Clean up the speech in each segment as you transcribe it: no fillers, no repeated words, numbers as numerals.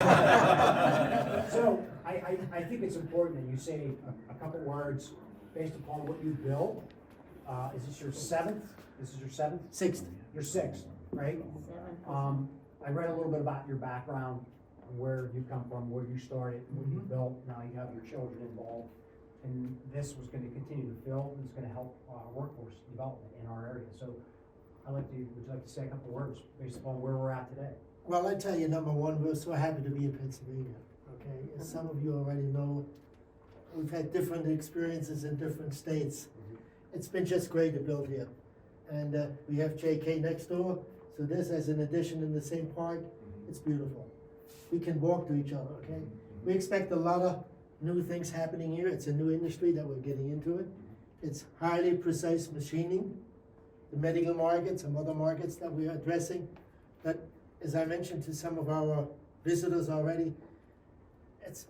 So I think it's important that you say a couple words based upon what you built. Is this your seventh? This is your seventh? Sixth. Your sixth, right? I read a little bit about your background, where you come from, where you started, what you built. Now you have your children involved. And this was going to continue to build, and it's going to help workforce development in our area. So would you like to say a couple words based upon where we're at today? Well, I tell you, number one, we're so happy to be in Pennsylvania, okay? As some of you already know, we've had different experiences in different states. It's been just great to build here. And we have JK next door, so this as an addition in the same park, it's beautiful. We can walk to each other, okay? We expect a lot of new things happening here. It's a new industry that we're getting into it. It's highly precise machining, the medical market, some other markets that we are addressing. But as I mentioned to some of our visitors already,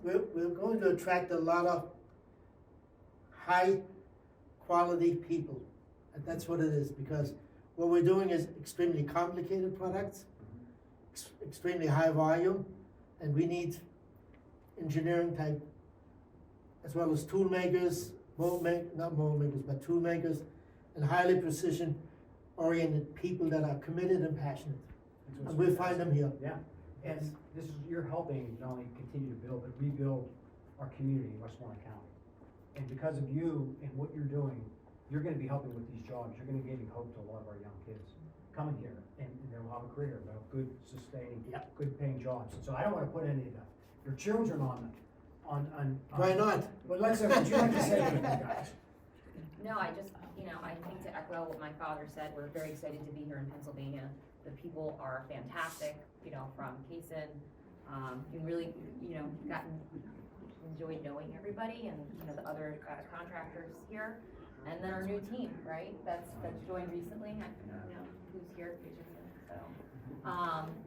we're going to attract a lot of high quality people. And that's what it is, because what we're doing is extremely complicated products, extremely high volume, and we need engineering type, as well as tool makers, not mold makers, but tool makers, and highly precision oriented people that are committed and passionate. And we'll find them here. Yeah, and you're helping not only continue to build, but rebuild our community in Westmoreland County. And because of you and what you're doing, you're gonna be helping with these jobs. You're gonna be giving hope to a lot of our young kids coming here, and they'll have a career, they'll have good sustaining, good paying jobs. And so I don't wanna put any of your children on. Why not? But let's say, would you like to say anything, guys? No, I just, I think to echo what my father said, we're very excited to be here in Pennsylvania. The people are fantastic, from Kaysen. You really, enjoyed knowing everybody and, the other contractors here. And then our new team, right? That's joined recently. Who's here?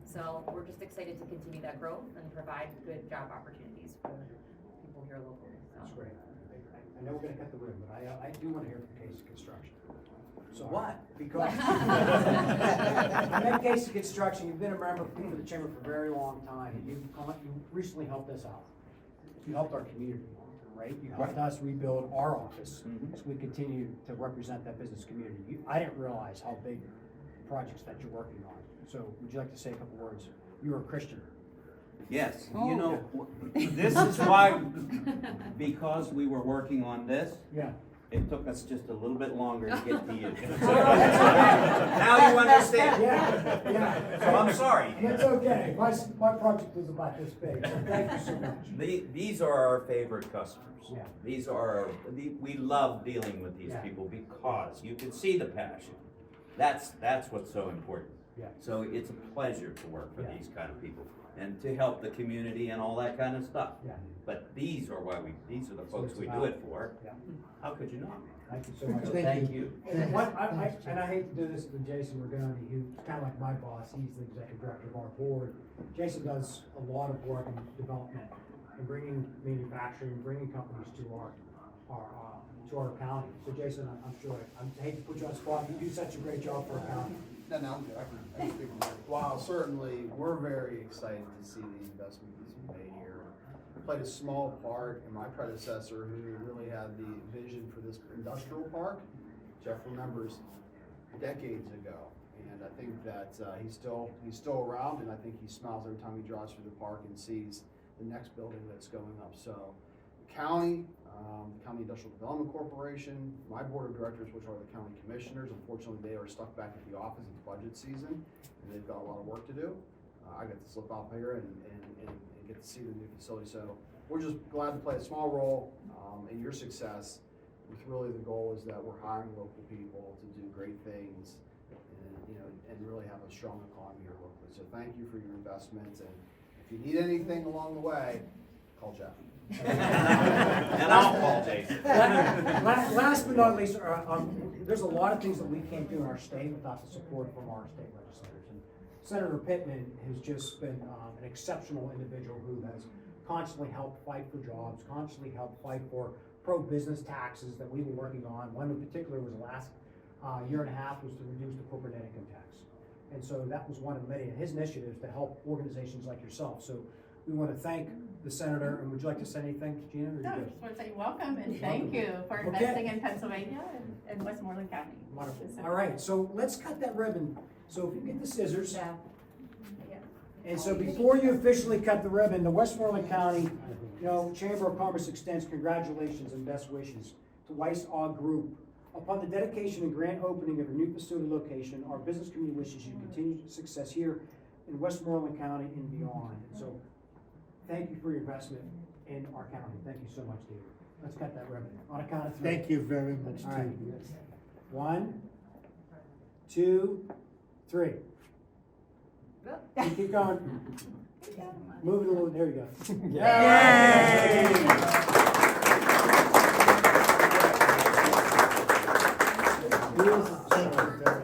So we're just excited to continue that growth and provide good job opportunities for people here locally. So. That's great. I know we're gonna cut the ribbon, but I do wanna hear from Case Construction. So what? Because I'm at Case Construction, you've been a member of the chamber for a very long time, and you recently helped us out. You helped our community, right? You helped us rebuild our office as we continue to represent that business community. I didn't realize how big projects that you're working on. So would you like to say a couple words? You're a Christian. Yes, this is why, because we were working on this, it took us just a little bit longer to get to you. Now you understand. Yeah. So I'm sorry. That's okay. My project is about this big, so thank you so much. These are our favorite customers. Yeah. We love dealing with these people because you can see the passion. That's what's so important. Yeah. So it's a pleasure to work for these kind of people and to help the community and all that kind of stuff. Yeah. But these are the folks we do it for. Yeah. How could you not? Thank you so much. So thank you. And I hate to do this with Jason Regoni, who's kind of like my boss. He's the executive director of our board. Jason does a lot of work in development and bringing manufacturing, bringing companies to our county. So Jason, I'm sure, I hate to put you on the spot. You do such a great job for our county. No, I'm good. I can speak on that. While certainly we're very excited to see the investment that's been made here. Played a small part in my predecessor who really had the vision for this industrial park. Jeff remembers decades ago, and I think that he's still around, and I think he smiles every time he drives through the park and sees the next building that's going up. So the county Industrial Development Corporation, my board of directors, which are the county commissioners, unfortunately they are stuck back at the office. It's budget season, and they've got a lot of work to do. I got to slip out here and get to see the new facility. So we're just glad to play a small role in your success. With really the goal is that we're hiring local people to do great things, and really have a strong economy here locally. So thank you for your investment, and if you need anything along the way, call Jeff. And I'll call Jason. Last but not least, there's a lot of things that we can't do in our state without the support from our state legislators. And Senator Pittman has just been an exceptional individual who has constantly helped fight for jobs, constantly helped fight for pro-business taxes that we've been working on. One in particular was the last year and a half was to reduce the corporate net income tax. And so that was one of many of his initiatives to help organizations like yourself. So We want to thank the senator, and would you like to say anything, Gina? or you No, I good? just want to say welcome and thank you for Okay. investing in Pennsylvania and Westmoreland County. Wonderful. It's a- All right, so let's cut that ribbon. So if you get the scissors. Yeah. And so before you officially cut the ribbon, the Westmoreland County, Chamber of Commerce extends congratulations and best wishes to Weiss-Aug Group. Upon the dedication and grand opening of your new facility location, our business community wishes you continued success here in Westmoreland County and beyond. So thank you for your investment in our county. Thank you so much, David. Let's cut that ribbon. On a count of three. Thank you very much, All right. too. Yes. 1, 2, 3. Keep going. Move it a little, there you go. Thank you very